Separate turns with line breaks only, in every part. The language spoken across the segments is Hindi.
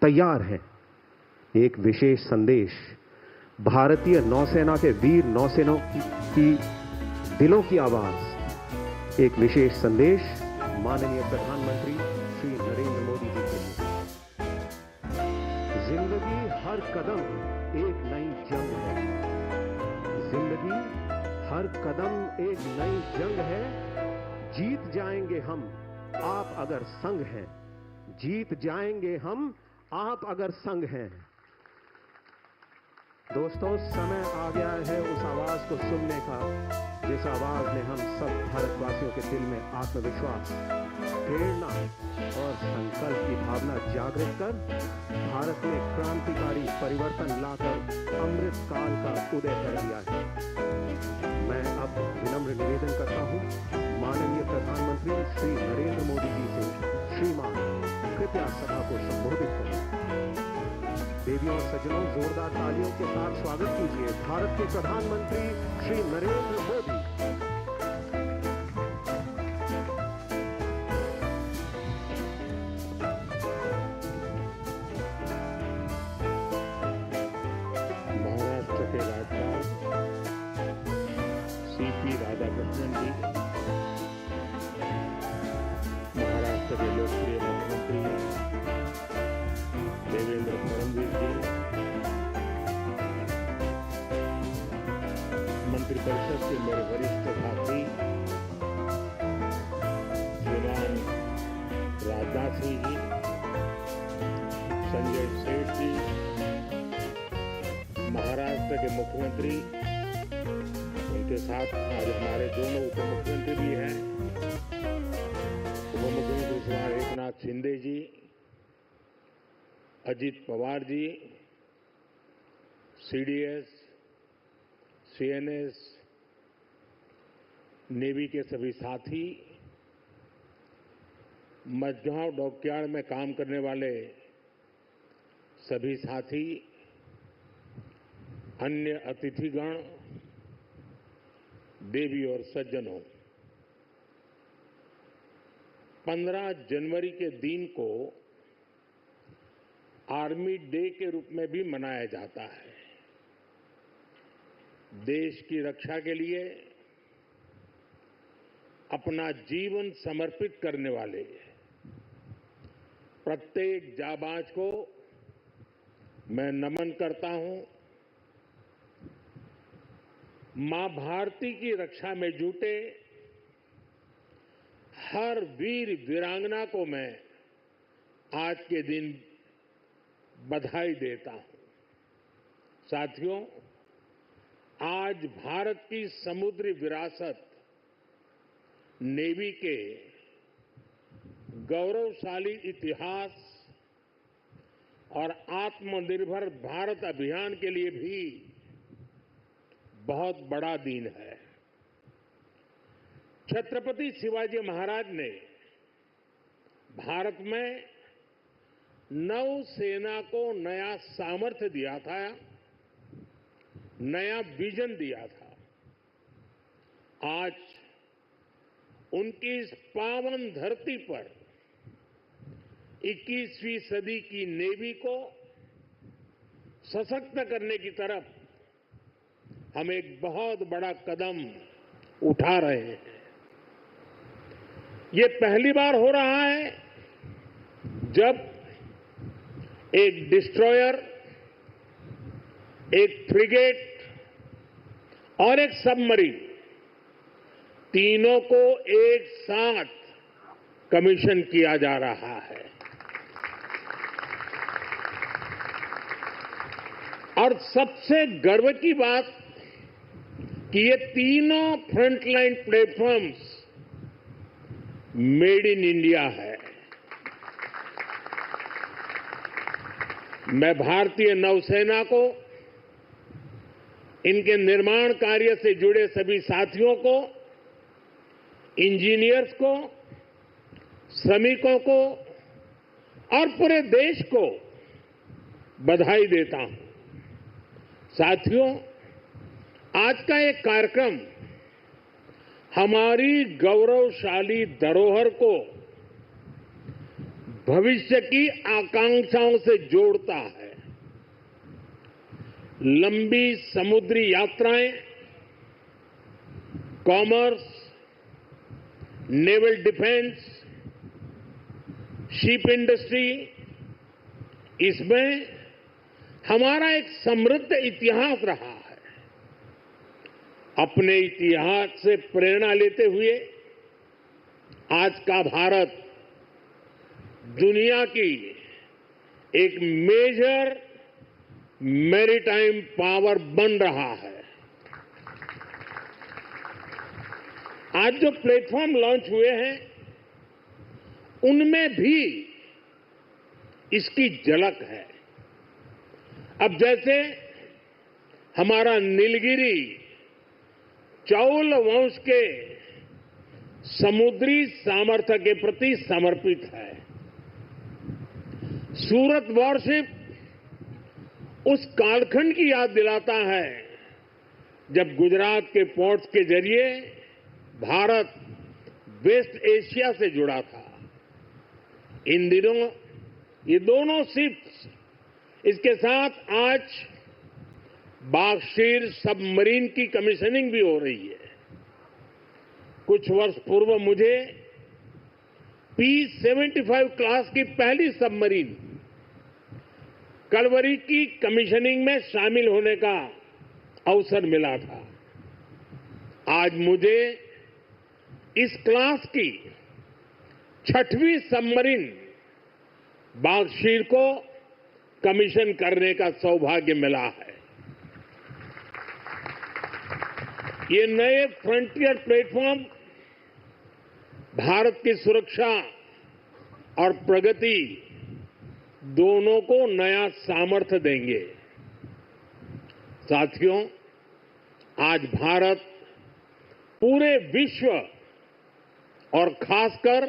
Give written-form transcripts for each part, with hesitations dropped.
तैयार हैं। एक विशेष संदेश भारतीय नौसेना के वीर नौसेना की दिलों की आवाज, एक विशेष संदेश माननीय प्रधानमंत्री श्री नरेंद्र मोदी जी के लिए। जिंदगी हर कदम एक नई जंग है। जिंदगी हर कदम एक नई जंग है। जीत जाएंगे हम, आप अगर संग हैं। जीत जाएंगे हम, आप अगर संग हैं। दोस्तों, समय आ गया है उस आवाज को सुनने का, जिस आवाज ने हम सब भारतवासियों के दिल में आत्मविश्वास, प्रेरणा और संकल्प की भावना जागृत कर भारत में क्रांतिकारी परिवर्तन लाकर अमृत काल का उदय कर दिया है। मैं अब विनम्र निवेदन करता हूं माननीय प्रधानमंत्री श्री नरेंद्र मोदी जी से, श्रीमान कृपया सभा को संबोधित करें। देवियों और सज्जनों, जोरदार तालियों के साथ स्वागत कीजिए भारत के प्रधानमंत्री श्री नरेंद्र मोदी।
महाराष्ट्र के राज्यपाल सीपी राधाकृष्णन जी, महाराष्ट्र के लोकप्रिय मुख्यमंत्री देवेंद्र फडणवीस जी, मंत्रिपरिषद के मेरे वरिष्ठ साथी श्रीमान राजनाथ सिंह जी, संजय सेठ जी, महाराष्ट्र के मुख्यमंत्री, उनके साथ आज हमारे दोनों उप मुख्यमंत्री भी हैं, उप मुख्यमंत्री श्रीमान एकनाथ शिंदे जी, Ajit Pawar ji, CDS, CNS, navy के सभी साथी, मझगांव डॉकयार्ड में काम करने वाले सभी साथी, अन्य अतिथिगण, देवी और सज्जनों, 15 जनवरी के दिन को आर्मी डे के रूप में भी मनाया जाता है। देश की रक्षा के लिए अपना जीवन समर्पित करने वाले प्रत्येक जाबाज को मैं नमन करता हूं। मां भारती की रक्षा में जुटे हर वीर वीरांगना को मैं आज के दिन बधाई देता हूं। साथियों, आज भारत की समुद्री विरासत, नेवी के गौरवशाली इतिहास और आत्मनिर्भर भारत अभियान के लिए भी बहुत बड़ा दिन है। छत्रपति शिवाजी महाराज ने भारत में नौसेना को नया सामर्थ्य दिया था, नया विजन दिया था। आज उनकी इस पावन धरती पर 21वीं सदी की नेवी को सशक्त करने की तरफ हम एक बहुत बड़ा कदम उठा रहे हैं। ये पहली बार हो रहा है जब एक डिस्ट्रॉयर, एक फ्रिगेट और एक सबमरीन, तीनों को एक साथ कमीशन किया जा रहा है। और सबसे गर्व की बात कि ये तीनों frontline platforms made in India है। मैं भारतीय नौसेना को, इनके निर्माण कार्य से जुड़े सभी साथियों को, इंजीनियर्स को, श्रमिकों को और पूरे देश को बधाई देता हूं। साथियों, आज का ये कार्यक्रम हमारी गौरवशाली धरोहर को भविष्य की आकांक्षाओं से जोड़ता है। लंबी समुद्री यात्राएं, commerce, naval defence, ship industry, इसमें हमारा एक समृद्ध इतिहास रहा है। अपने इतिहास से प्रेरणा लेते हुए आज का भारत दुनिया की एक मेजर मैरीटाइम पावर बन रहा है। आज जो प्लेटफॉर्म लॉन्च हुए हैं, उनमें भी इसकी झलक है। अब जैसे हमारा नीलगिरी चौल वंश के समुद्री सामर्थ्य के प्रति समर्पित है। सूरत वॉरशिप उस कालखंड की याद दिलाता है जब गुजरात के पोर्ट्स के जरिए भारत वेस्ट एशिया से जुड़ा था। इन दिनों ये दोनों शिप्स, इसके साथ आज बागशीर सबमरीन की कमीशनिंग भी हो रही है। कुछ वर्ष पूर्व मुझे P-75 क्लास की पहली सबमरीन कलवरी की कमीशनिंग में शामिल होने का अवसर मिला था। आज मुझे इस क्लास की 6वीं सबमरीन बागशीर को कमीशन करने का सौभाग्य मिला है। ये नए फ्रंटियर प्लेटफॉर्म भारत की सुरक्षा और प्रगति दोनों को नया सामर्थ्य देंगे। साथियों, आज भारत पूरे विश्व और खासकर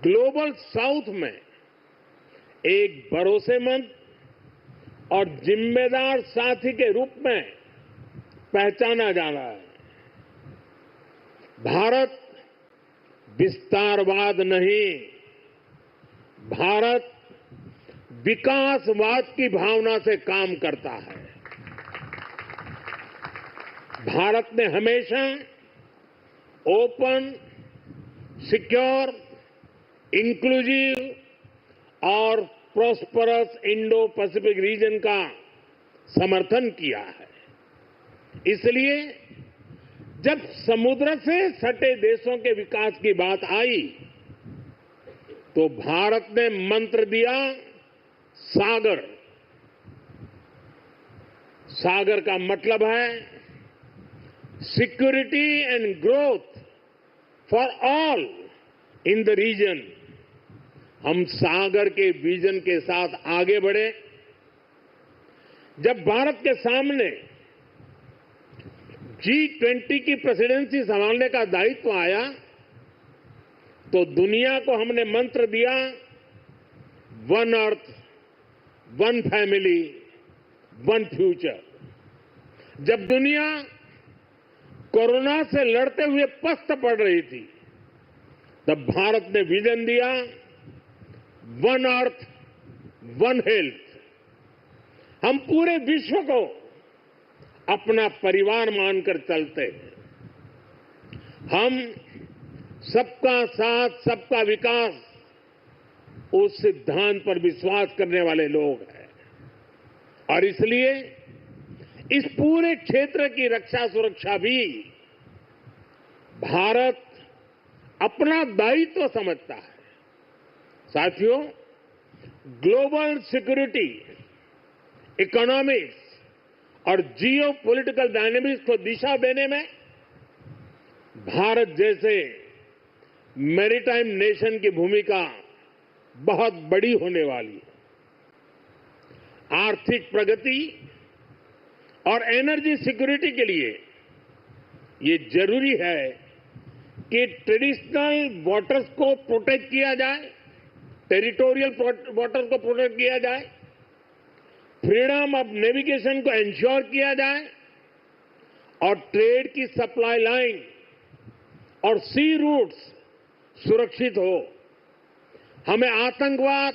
ग्लोबल साउथ में एक भरोसेमंद और जिम्मेदार साथी के रूप में पहचाना जा रहा है। भारत विस्तारवाद नहीं, भारत विकासवाद की भावना से काम करता है। भारत ने हमेशा ओपन, सिक्योर, इंक्लूसिव और प्रॉस्परस इंडो पैसिफिक रीजन का समर्थन किया है। इसलिए जब समुद्र से सटे देशों के विकास की बात आई तो भारत ने मंत्र दिया सागर। सागर का मतलब है security and growth for all in the region. हम सागर के विजन के साथ आगे बढ़े। जब भारत के सामने G20 की प्रेसिडेंसी संभालने का दायित्व आया तो दुनिया को हमने मंत्र दिया one earth, one family, one future. जब दुनिया कोरोना से लड़ते हुए पस्त पड़ रही थी तब भारत ने विजन दिया वन अर्थ, वन हेल्थ। हम पूरे विश्व को अपना परिवार मानकर चलते हैं। हम सबका साथ, सबका विकास, उस सिद्धांत पर विश्वास करने वाले लोग हैं और इसलिए इस पूरे क्षेत्र की रक्षा सुरक्षा भी भारत अपना दायित्व समझता है। साथियों, ग्लोबल सिक्योरिटी, इकोनॉमिक्स और जियो पॉलिटिकल डायनेमिक्स को दिशा देने में भारत जैसे मैरीटाइम नेशन की भूमिका बहुत बड़ी होने वाली है। आर्थिक प्रगति और एनर्जी सिक्योरिटी के लिए ये जरूरी है कि ट्रेडिशनल वाटर्स को प्रोटेक्ट किया जाए, टेरिटोरियल वाटर्स को प्रोटेक्ट किया जाए, फ्रीडम ऑफ नेविगेशन को इंश्योर किया जाए और ट्रेड की सप्लाई लाइन और सी रूट्स सुरक्षित हो। हमें आतंकवाद,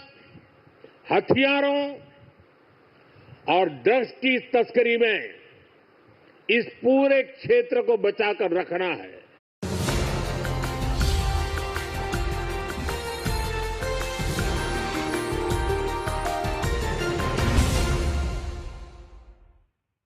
हथियारों और ड्रग्स की तस्करी में इस पूरे क्षेत्र को बचाकर रखना है।